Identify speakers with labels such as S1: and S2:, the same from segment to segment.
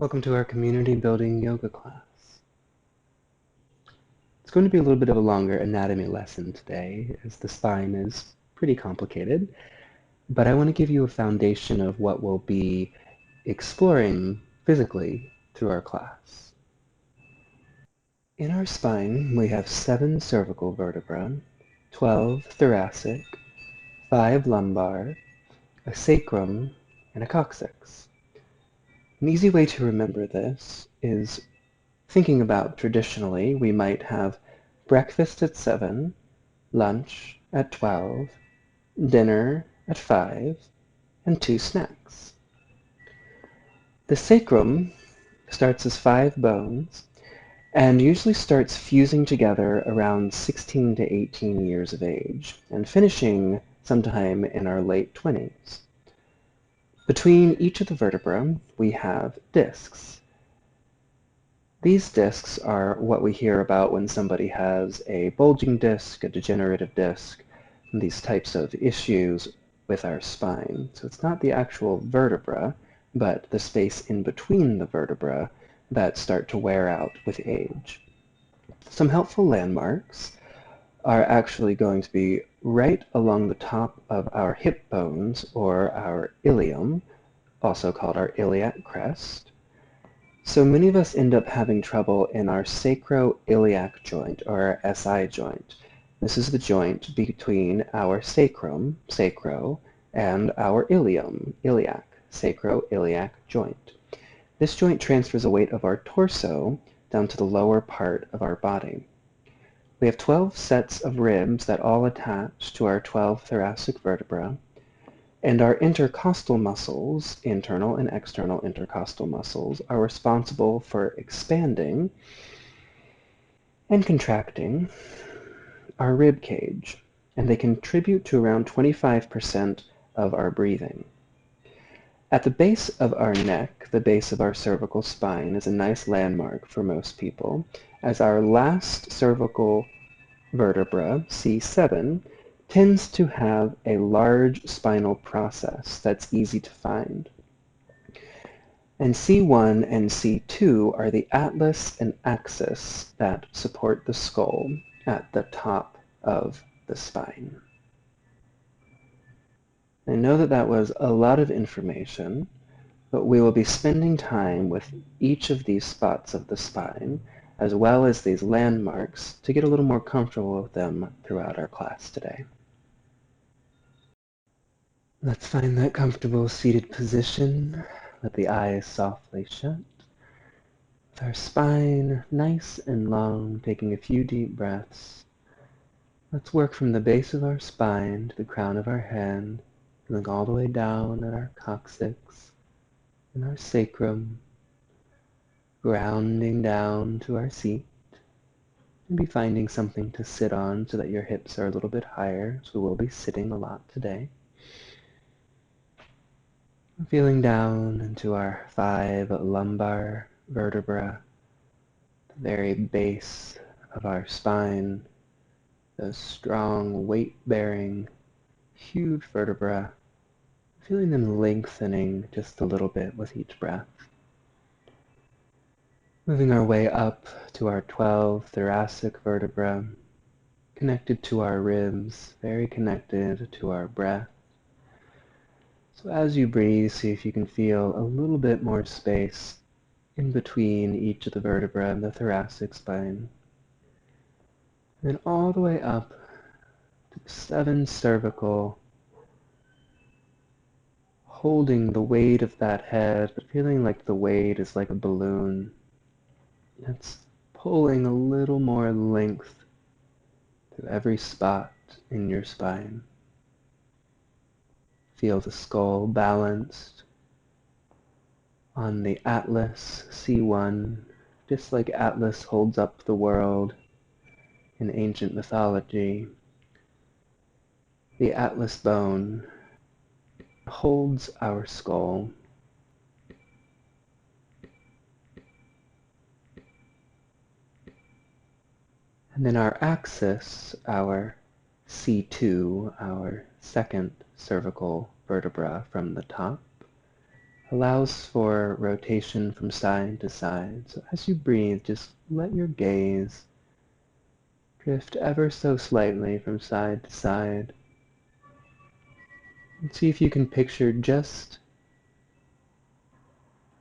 S1: Welcome to our community building yoga class. It's going to be a little bit of a longer anatomy lesson today as the spine is pretty complicated, but I want to give you a foundation of what we'll be exploring physically through our class. In our spine, we have 7 cervical vertebrae, 12 thoracic, 5 lumbar, a sacrum, and a coccyx. An easy way to remember this is thinking about traditionally, we might have breakfast at 7, lunch at 12, dinner at 5, and 2 snacks. The sacrum starts as 5 bones and usually starts fusing together around 16 to 18 years of age and finishing sometime in our late 20s. Between each of the vertebrae, we have discs. These discs are what we hear about when somebody has a bulging disc, a degenerative disc, and these types of issues with our spine. So it's not the actual vertebra, but the space in between the vertebra that start to wear out with age. Some helpful landmarks are actually going to be right along the top of our hip bones, or our ilium, also called our iliac crest. So many of us end up having trouble in our sacroiliac joint, or our SI joint. This is the joint between our sacrum, sacro, and our ilium, iliac, sacroiliac joint. This joint transfers the weight of our torso down to the lower part of our body. We have 12 sets of ribs that all attach to our 12 thoracic vertebrae, and our intercostal muscles, internal and external intercostal muscles, are responsible for expanding and contracting our rib cage, and they contribute to around 25% of our breathing. At the base of our neck, the base of our cervical spine is a nice landmark for most people, as our last cervical vertebra, C7, tends to have a large spinal process that's easy to find. And C1 and C2 are the atlas and axis that support the skull at the top of the spine. I know that that was a lot of information, but we will be spending time with each of these spots of the spine, as well as these landmarks, to get a little more comfortable with them throughout our class today. Let's find that comfortable seated position. Let the eyes softly shut. With our spine nice and long, taking a few deep breaths. Let's work from the base of our spine to the crown of our head, feeling all the way down at our coccyx and our sacrum, grounding down to our seat. Maybe finding something to sit on so that your hips are a little bit higher, so we'll be sitting a lot today. Feeling down into our 5 lumbar vertebrae, the very base of our spine, those strong, weight-bearing, huge vertebrae, feeling them lengthening just a little bit with each breath. Moving our way up to our 12 thoracic vertebrae, connected to our ribs, very connected to our breath. So as you breathe, see if you can feel a little bit more space in between each of the vertebrae and the thoracic spine. And then all the way up to 7 cervical, holding the weight of that head, but feeling like the weight is like a balloon. It's pulling a little more length to every spot in your spine. Feel the skull balanced on the Atlas C1, just like Atlas holds up the world in ancient mythology. The Atlas bone holds our skull. And then our axis, our C2, our second cervical vertebra from the top, allows for rotation from side to side. So as you breathe, just let your gaze drift ever so slightly from side to side. And see if you can picture just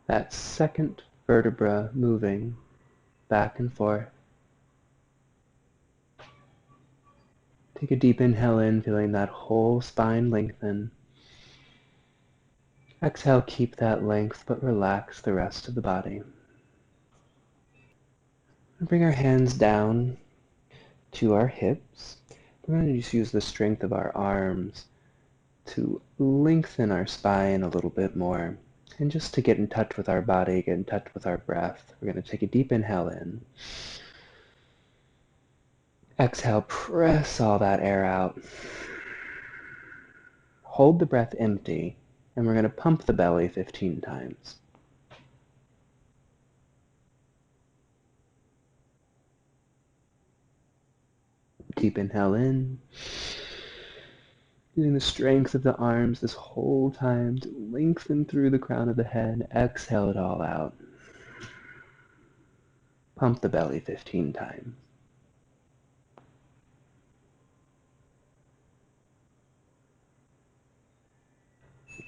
S1: that second vertebra moving back and forth. Take a deep inhale in, feeling that whole spine lengthen. Exhale, keep that length, but relax the rest of the body. And bring our hands down to our hips. We're going to just use the strength of our arms to lengthen our spine a little bit more. And just to get in touch with our body, get in touch with our breath, we're going to take a deep inhale in. Exhale, press all that air out. Hold the breath empty, and we're going to pump the belly 15 times. Deep inhale in. Using the strength of the arms this whole time to lengthen through the crown of the head. Exhale it all out. Pump the belly 15 times.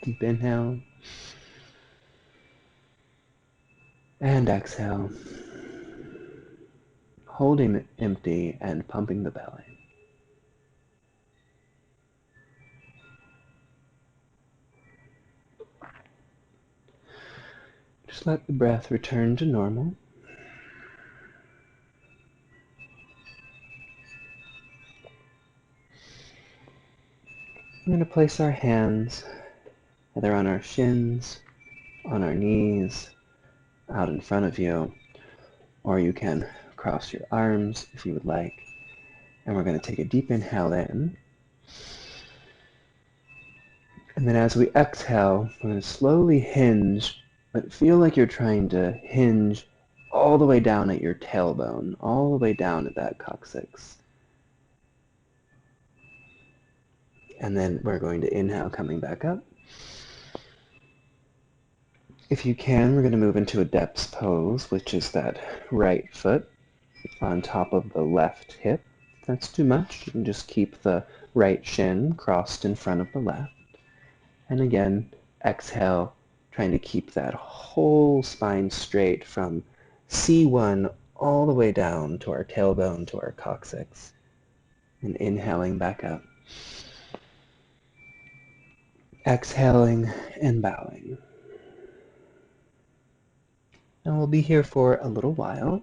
S1: Deep inhale. And exhale. Holding it empty and pumping the belly. Just let the breath return to normal. We're going to place our hands either on our shins, on our knees, out in front of you, or you can cross your arms if you would like. And we're going to take a deep inhale in. And then as we exhale, we're going to slowly hinge, but feel like you're trying to hinge all the way down at your tailbone, all the way down at that coccyx. And then we're going to inhale, coming back up. If you can, we're going to move into a depths pose, which is that right foot on top of the left hip. If that's too much, you can just keep the right shin crossed in front of the left. And again, exhale, trying to keep that whole spine straight from C1 all the way down to our tailbone, to our coccyx. And inhaling back up. Exhaling and bowing. And we'll be here for a little while.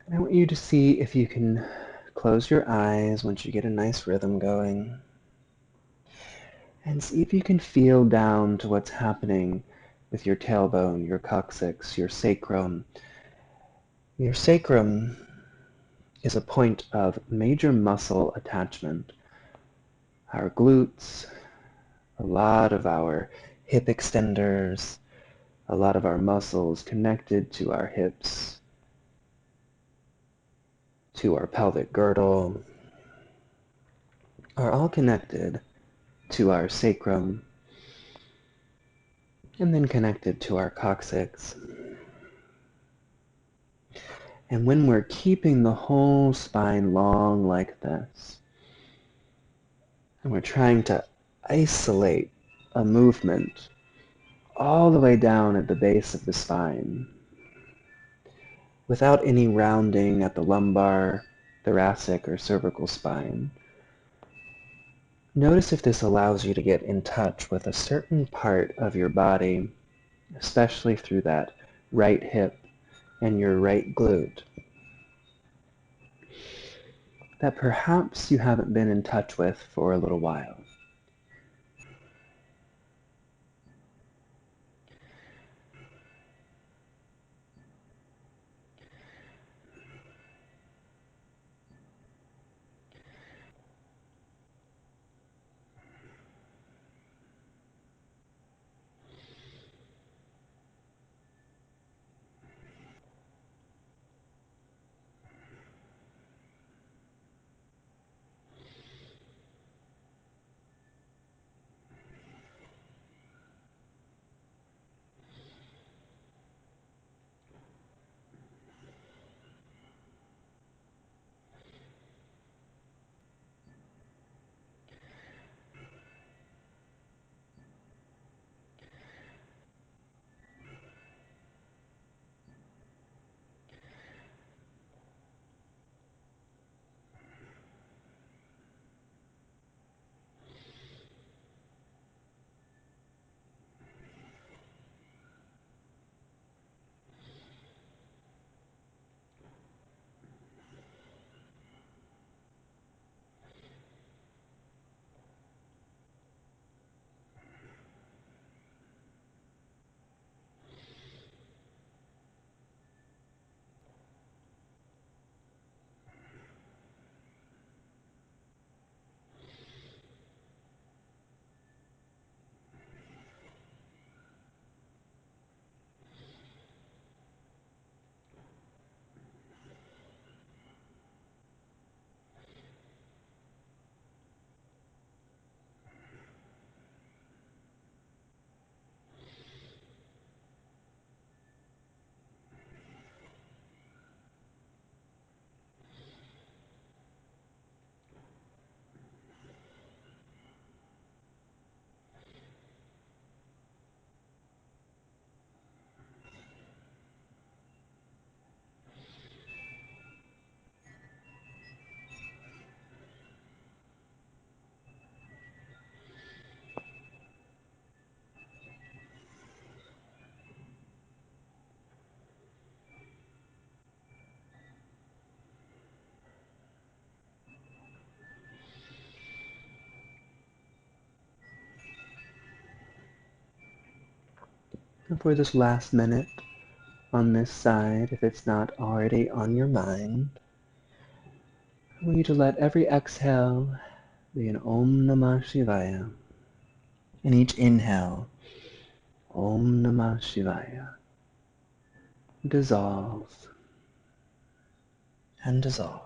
S1: And I want you to see if you can close your eyes once you get a nice rhythm going. And see if you can feel down to what's happening with your tailbone, your coccyx, your sacrum. Your sacrum is a point of major muscle attachment. Our glutes, a lot of our hip extenders, a lot of our muscles connected to our hips, to our pelvic girdle, are all connected to our sacrum, and then connected to our coccyx. And when we're keeping the whole spine long like this, and we're trying to isolate a movement all the way down at the base of the spine, without any rounding at the lumbar, thoracic, or cervical spine, notice if this allows you to get in touch with a certain part of your body, especially through that right hip and your right glute, that perhaps you haven't been in touch with for a little while. And for this last minute on this side, if it's not already on your mind, I want you to let every exhale be an Om Namah Shivaya. And each inhale, Om Namah Shivaya. Dissolve and dissolve.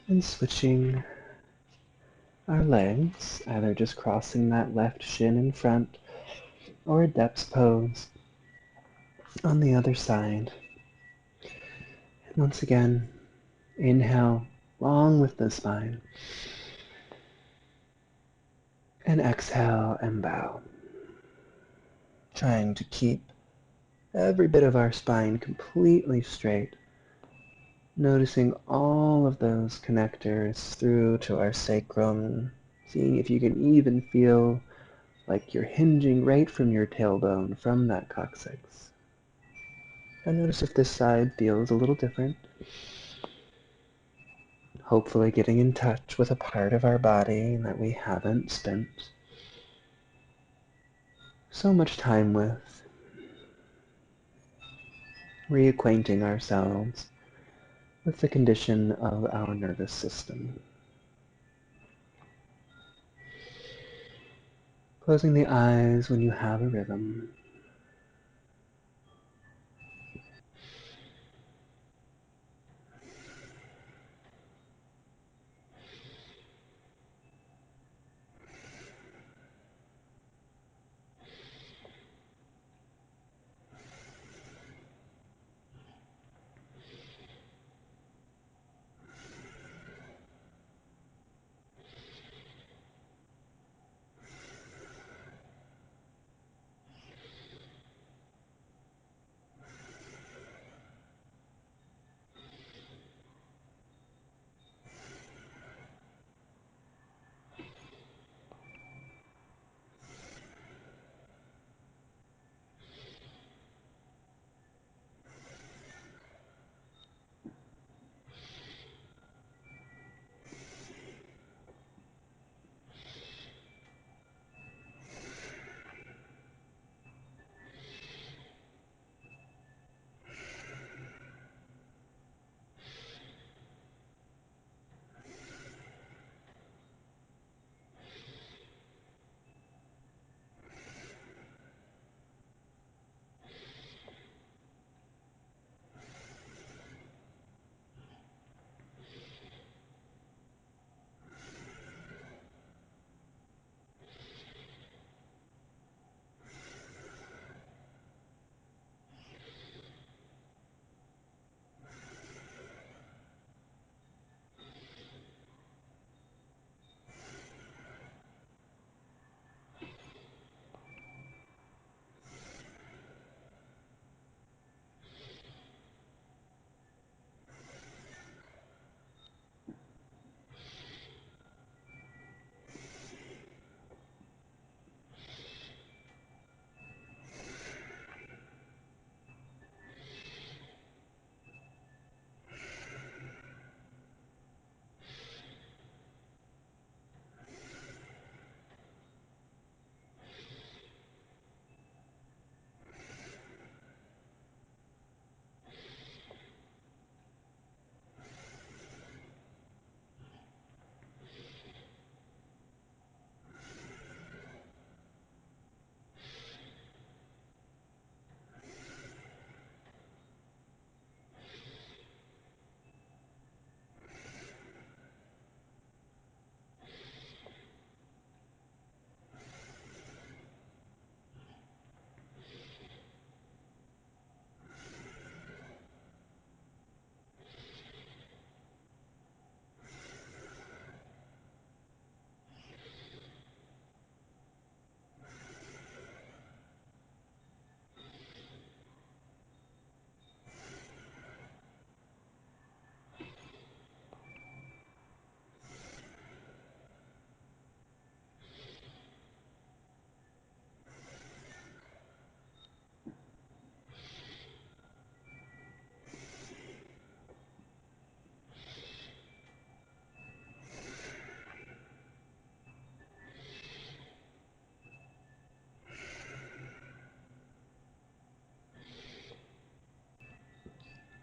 S1: And switching our legs, either just crossing that left shin in front or a depths pose on the other side. And once again, inhale long with the spine. And exhale and bow. Trying to keep every bit of our spine completely straight. Noticing all of those connectors through to our sacrum. Seeing if you can even feel like you're hinging right from your tailbone, from that coccyx. And notice if this side feels a little different. Hopefully getting in touch with a part of our body that we haven't spent so much time with. Reacquainting ourselves with the condition of our nervous system. Closing the eyes when you have a rhythm.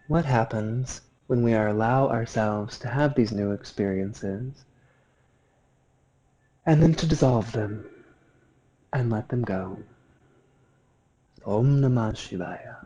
S1: What happens when we allow ourselves to have these new experiences and then to dissolve them and let them go? Om Namah Shivaya.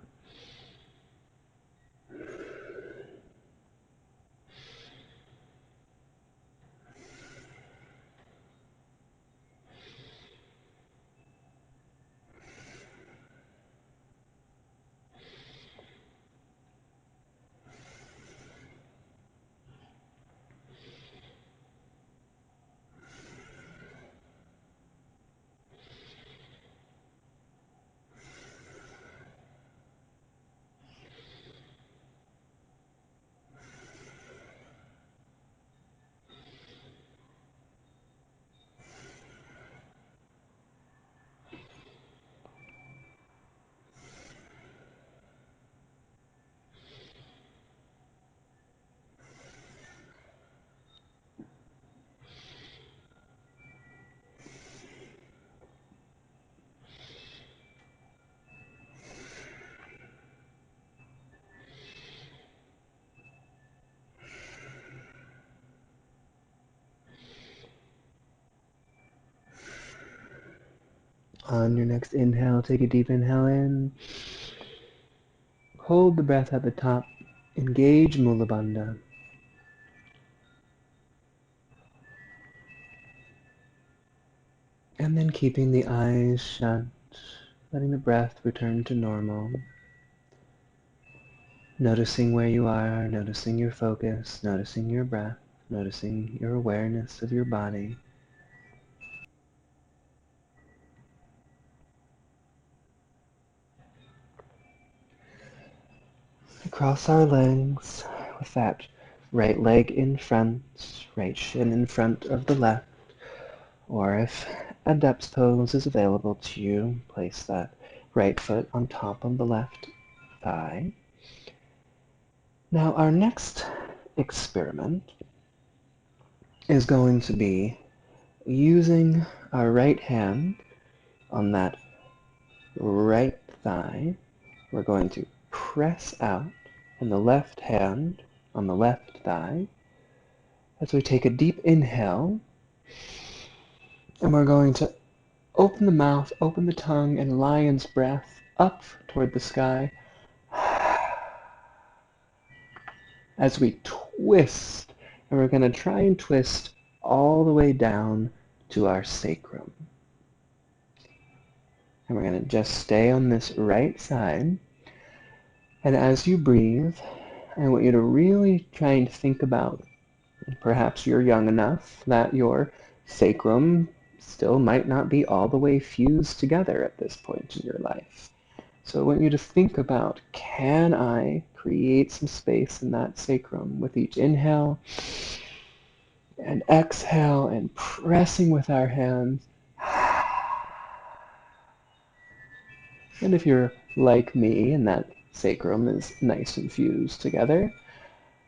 S1: On your next inhale, take a deep inhale in. Hold the breath at the top. Engage Mula Bandha. And then keeping the eyes shut, letting the breath return to normal. Noticing where you are, noticing your focus, noticing your breath, noticing your awareness of your body. Across our legs with that right leg in front, right shin in front of the left. Or if adept's pose is available to you, place that right foot on top of the left thigh. Now our next experiment is going to be using our right hand on that right thigh. We're going to press out, and the left hand on the left thigh as we take a deep inhale, and we're going to open the mouth, open the tongue, and lion's breath up toward the sky as we twist, and we're going to try and twist all the way down to our sacrum. And we're going to just stay on this right side. And as you breathe, I want you to really try and think about, perhaps you're young enough that your sacrum still might not be all the way fused together at this point in your life. So I want you to think about, can I create some space in that sacrum with each inhale and exhale and pressing with our hands. And if you're like me and that sacrum is nice and fused together,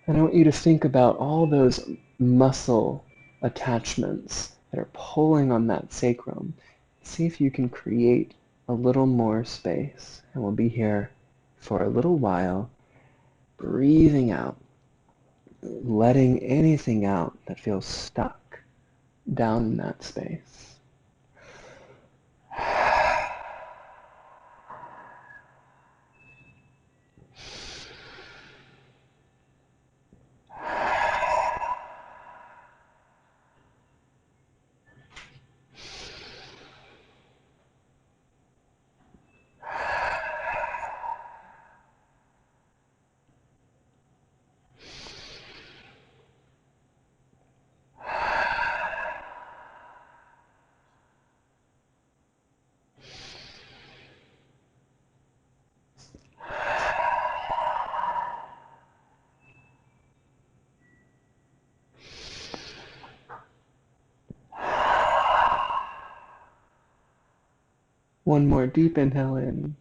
S1: then I want you to think about all those muscle attachments that are pulling on that sacrum. See if you can create a little more space. And we'll be here for a little while, breathing out, letting anything out that feels stuck down in that space. One more deep inhale in.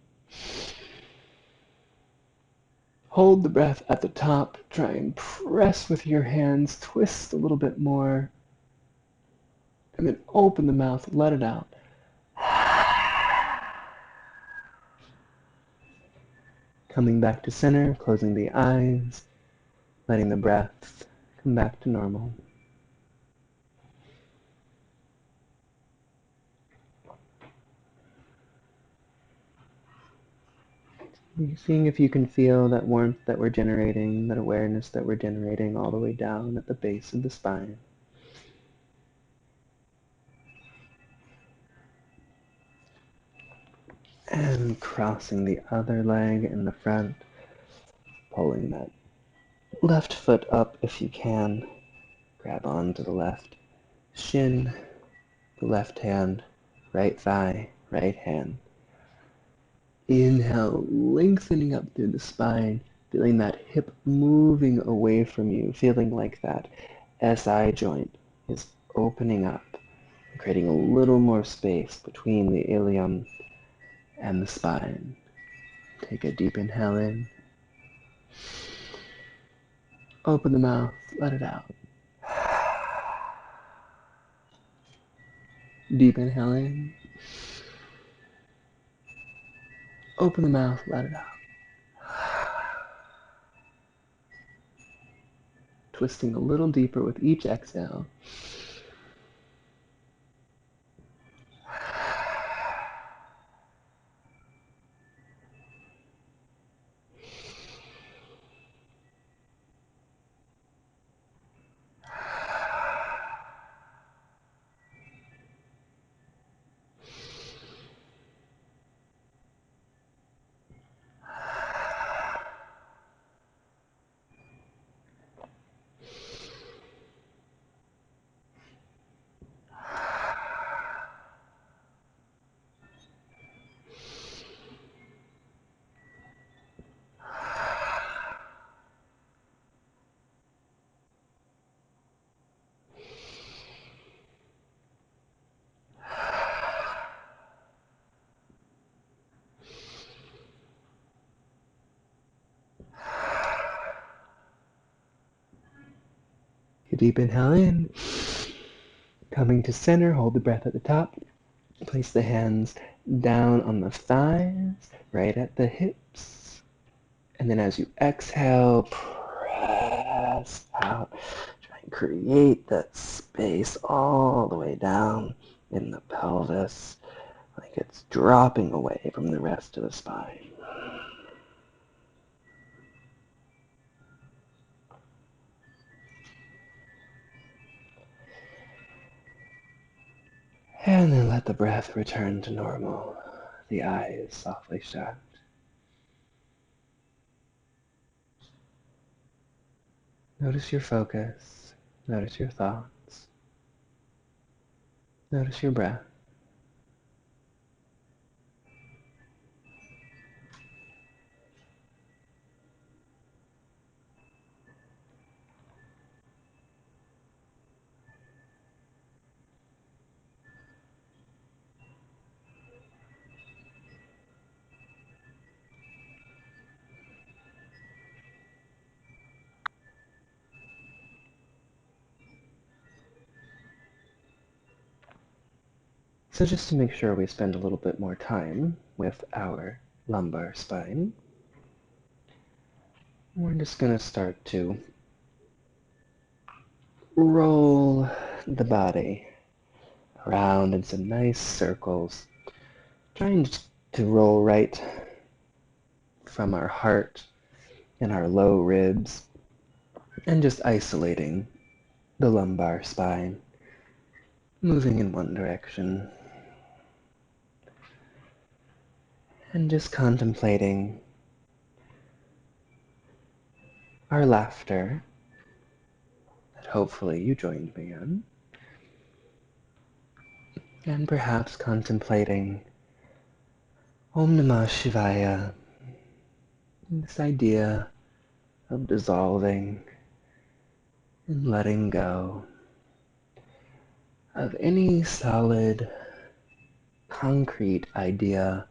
S1: Hold the breath at the top. Try and press with your hands. Twist a little bit more. And then open the mouth. Let it out. Coming back to center, closing the eyes, letting the breath come back to normal. Seeing if you can feel that warmth that we're generating, that awareness that we're generating all the way down at the base of the spine. And crossing the other leg in the front, pulling that left foot up if you can. Grab onto the left shin, the left hand, right thigh, right hand. Inhale, lengthening up through the spine, feeling that hip moving away from you, feeling like that SI joint is opening up, creating a little more space between the ilium and the spine. Take a deep inhale in. Open the mouth, let it out. Deep inhale in. Open the mouth, let it out. Twisting a little deeper with each exhale. A deep inhale in. Coming to center, hold the breath at the top. Place the hands down on the thighs, right at the hips. And then as you exhale, press out. Try and create that space all the way down in the pelvis, like it's dropping away from the rest of the spine. And then let the breath return to normal. The eyes softly shut. Notice your focus. Notice your thoughts. Notice your breath. So just to make sure we spend a little bit more time with our lumbar spine, we're just going to start to roll the body around in some nice circles, trying to roll right from our heart and our low ribs, and just isolating the lumbar spine, moving in one direction, and just contemplating our laughter that hopefully you joined me in, and perhaps contemplating Om Namah Shivaya, this idea of dissolving and letting go of any solid, concrete idea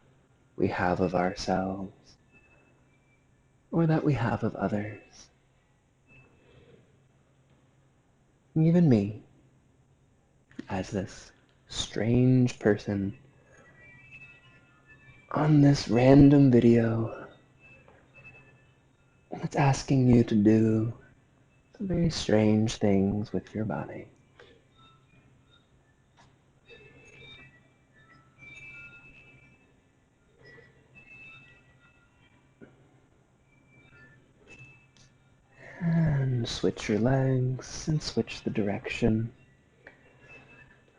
S1: we have of ourselves or that we have of others. Even me, as this strange person on this random video It's asking you to do some very strange things with your body. And switch your legs and switch the direction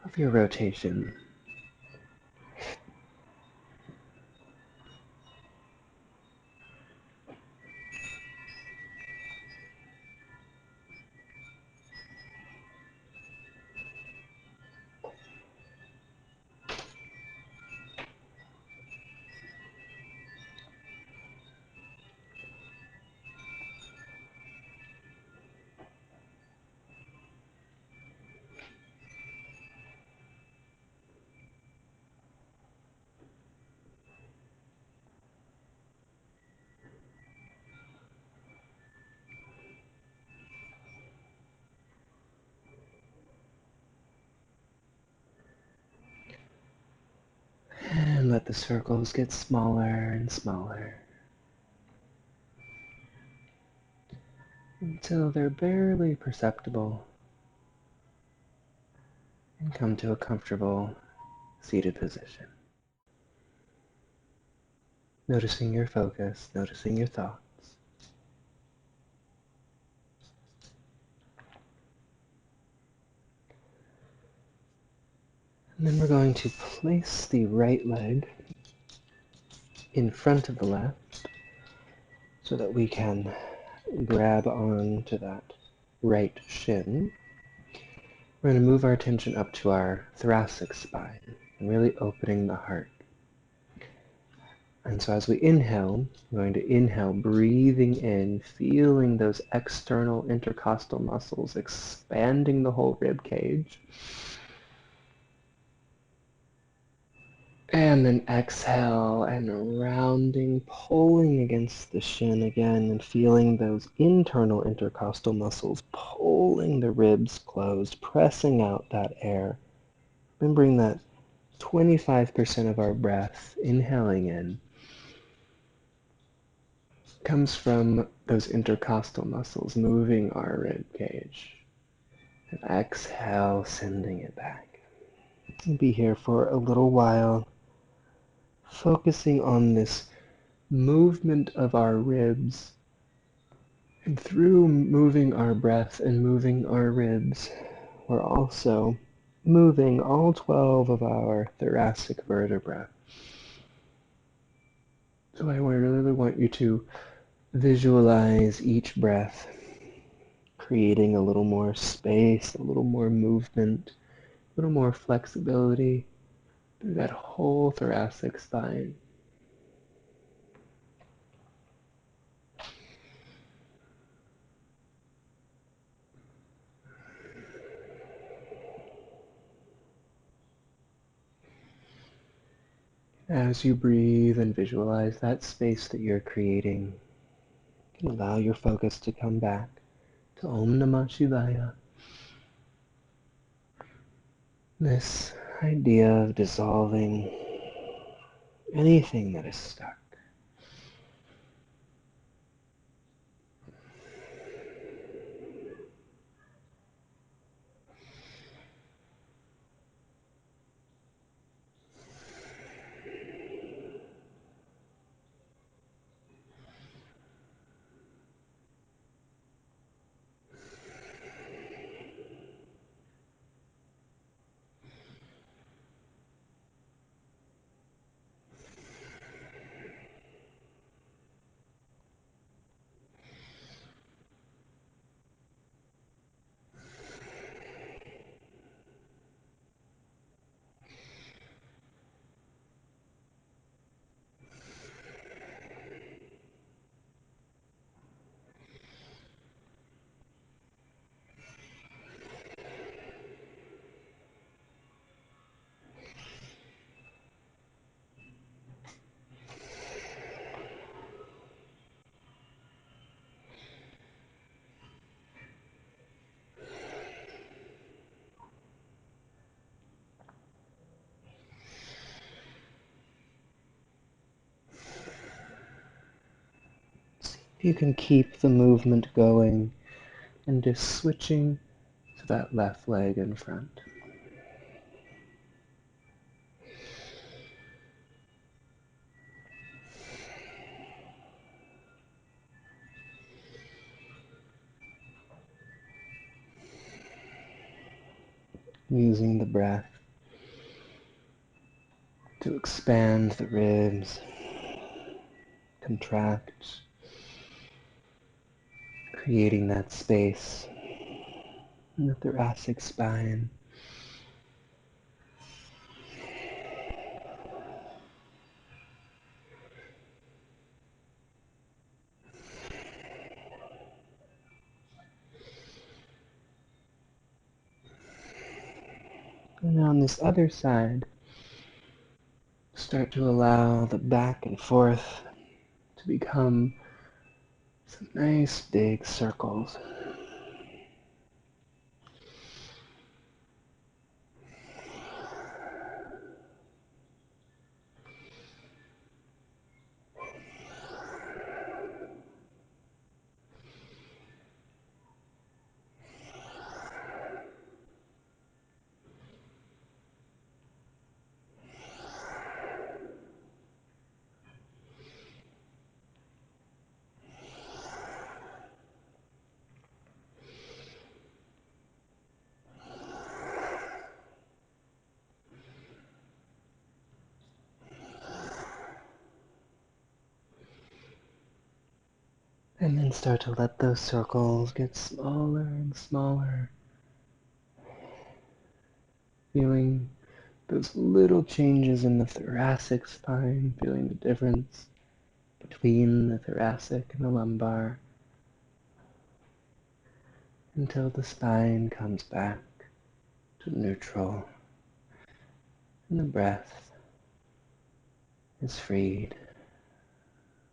S1: of your rotation. And let the circles get smaller and smaller until they're barely perceptible and come to a comfortable seated position. Noticing your focus, noticing your thoughts. And then we're going to place the right leg in front of the left so that we can grab on to that right shin. We're going to move our attention up to our thoracic spine and really opening the heart. And so as we inhale, we're going to inhale, breathing in, feeling those external intercostal muscles expanding the whole rib cage. And then exhale and rounding, pulling against the shin again and feeling those internal intercostal muscles pulling the ribs closed, pressing out that air. Remembering that 25% of our breath, inhaling in, comes from those intercostal muscles moving our rib cage. And exhale, sending it back. And be here for a little while, focusing on this movement of our ribs. And through moving our breath and moving our ribs, we're also moving all 12 of our thoracic vertebrae. So I really want you to visualize each breath, creating a little more space, a little more movement, a little more flexibility through that whole thoracic spine. As you breathe and visualize that space that you're creating, you can allow your focus to come back to Om Namah Shivaya. This idea of dissolving anything that is stuck. You can keep the movement going and just switching to that left leg in front. Using the breath to expand the ribs, contract, creating that space in the thoracic spine. And on this other side, start to allow the back and forth to become some nice big circles. And then start to let those circles get smaller and smaller. Feeling those little changes in the thoracic spine, feeling the difference between the thoracic and the lumbar, until the spine comes back to neutral and the breath is freed,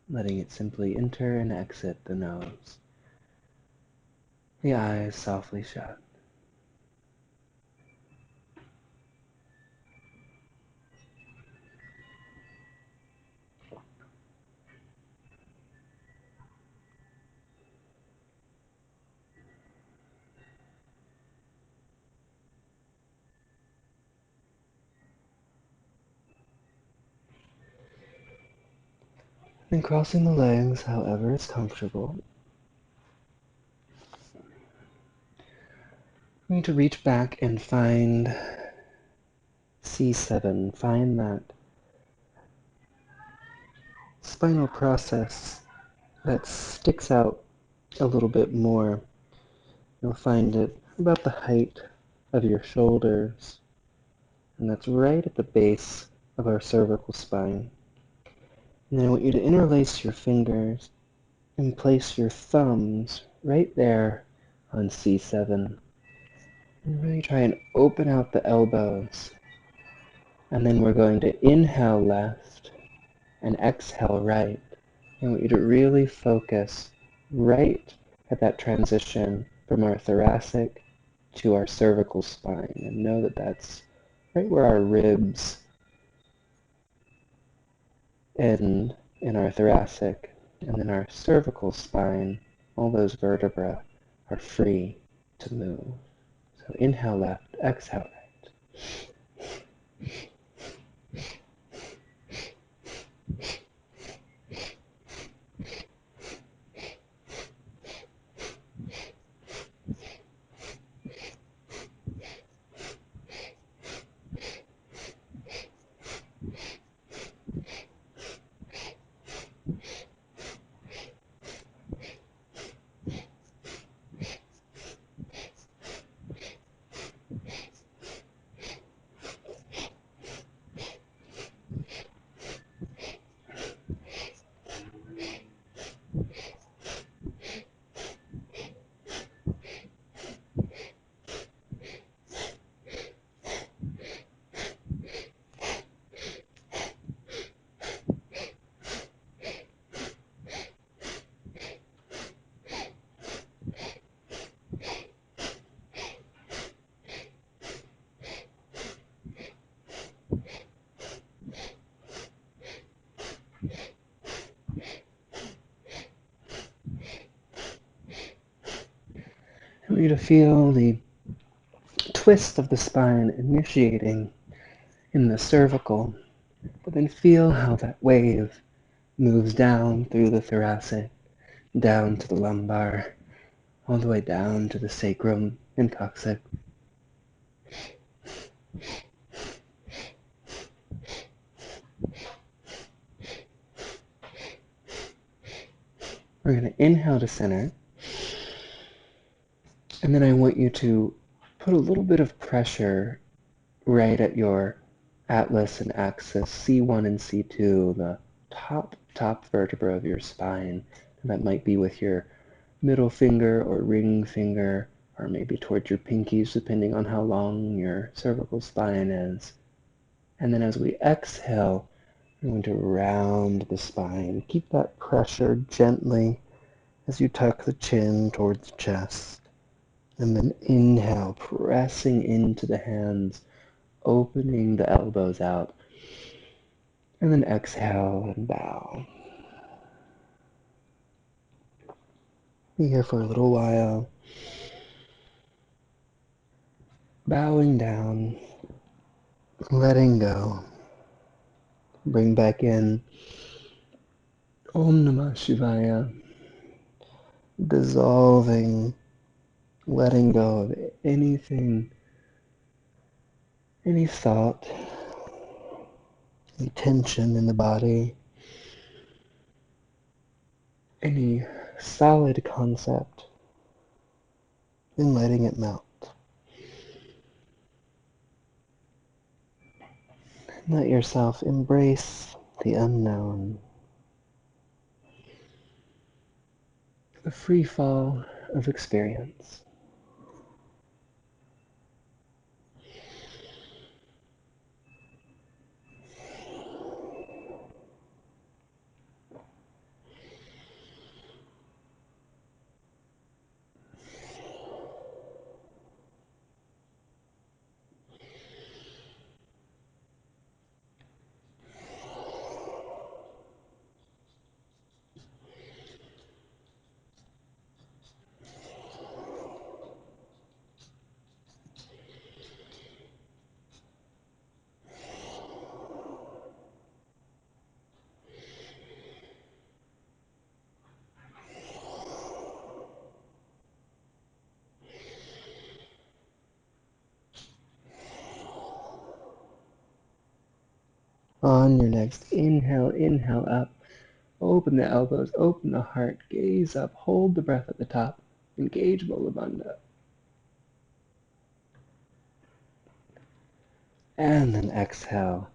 S1: letting it simply enter and exit the nose. The eyes softly shut. And crossing the legs however is comfortable. We need to reach back and find C7, find that spinal process that sticks out a little bit more. You'll find it about the height of your shoulders, and that's right at the base of our cervical spine. And then I want you to interlace your fingers and place your thumbs right there on C7. And really try and open out the elbows. And then we're going to inhale left and exhale right. I want you to really focus right at that transition from our thoracic to our cervical spine, and know that that's right where our ribs end in our thoracic, and then our cervical spine, all those vertebrae are free to move. So inhale left, exhale right. I want you to feel the twist of the spine initiating in the cervical, but then feel how that wave moves down through the thoracic, down to the lumbar, all the way down to the sacrum and coccyx. We're going to inhale to center, and then I want you to put a little bit of pressure right at your atlas and axis, C1 and C2, the top vertebra of your spine. And that might be with your middle finger or ring finger, or maybe towards your pinkies, depending on how long your cervical spine is. And then as we exhale, we're going to round the spine. Keep that pressure gently as you tuck the chin towards the chest. And then inhale, pressing into the hands, opening the elbows out. And then exhale and bow. Be here for a little while. Bowing down, letting go. Bring back in Om Namah Shivaya. Dissolving, letting go of anything, any thought, any tension in the body, any solid concept, and letting it melt. Let yourself embrace the unknown, the free fall of experience. On your next inhale, inhale up. Open the elbows, open the heart, gaze up, hold the breath at the top. Engage Bolabandha. And then exhale.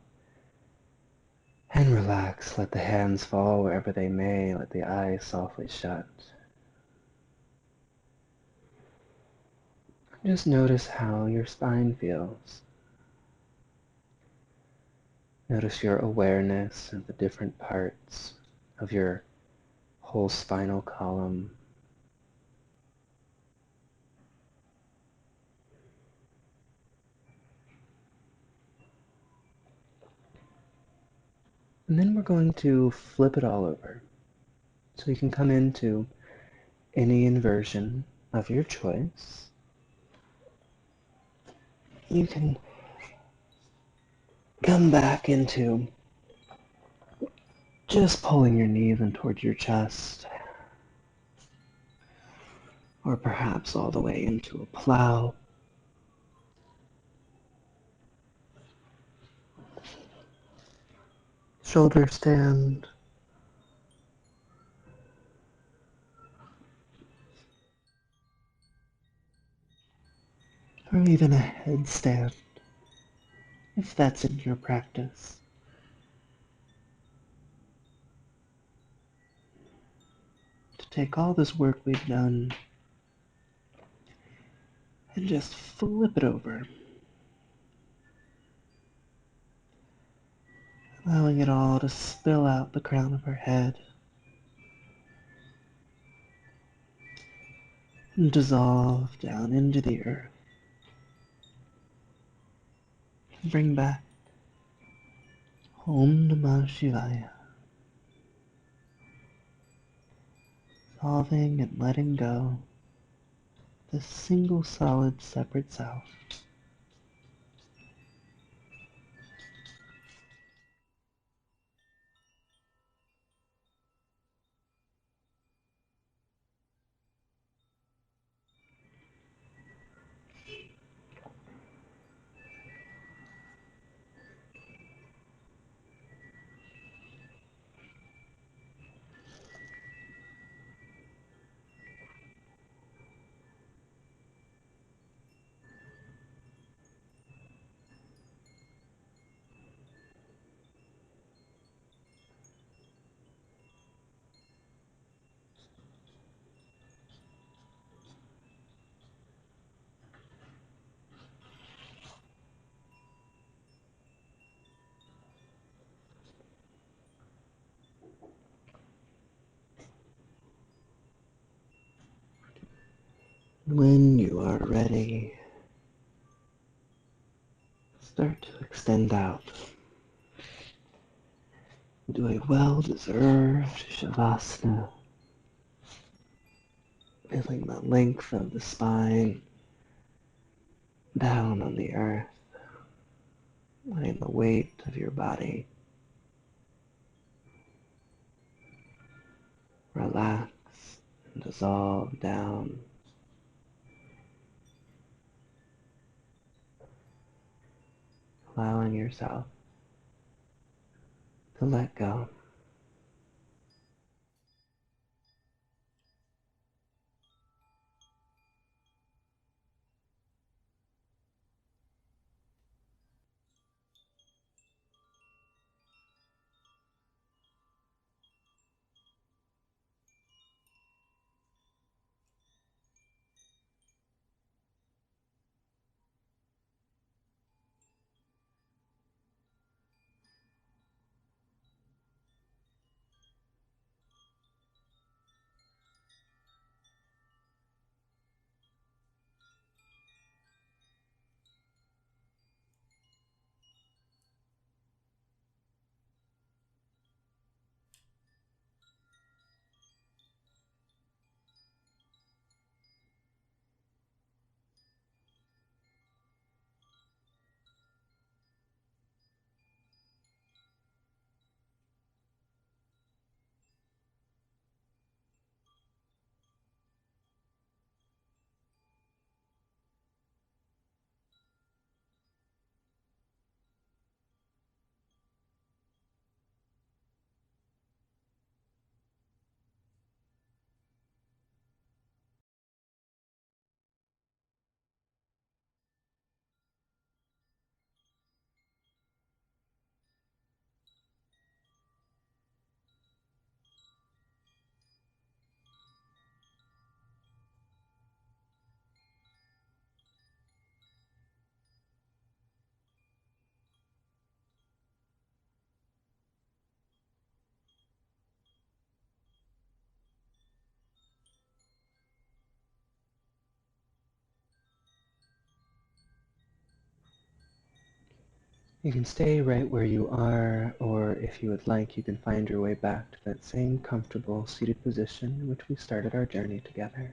S1: And relax. Let the hands fall wherever they may. Let the eyes softly shut. Just notice how your spine feels. Notice your awareness of the different parts of your whole spinal column. And then we're going to flip it all over. So you can come into any inversion of your choice. You can come back into just pulling your knees in towards your chest, or perhaps all the way into a plow. Shoulder stand, or even a headstand, if that's in your practice. To take all this work we've done and just flip it over, allowing it all to spill out the crown of our head and dissolve down into the earth. Bring back Om Namah Shivaya. Dissolving and letting go. the single solid separate self. When you are ready, start to extend out into a well-deserved Shavasana, feeling the length of the spine down on the earth, letting the weight of your body relax and dissolve down, allowing yourself to let go. You can stay right where you are, or if you would like, you can find your way back to that same comfortable seated position in which we started our journey together.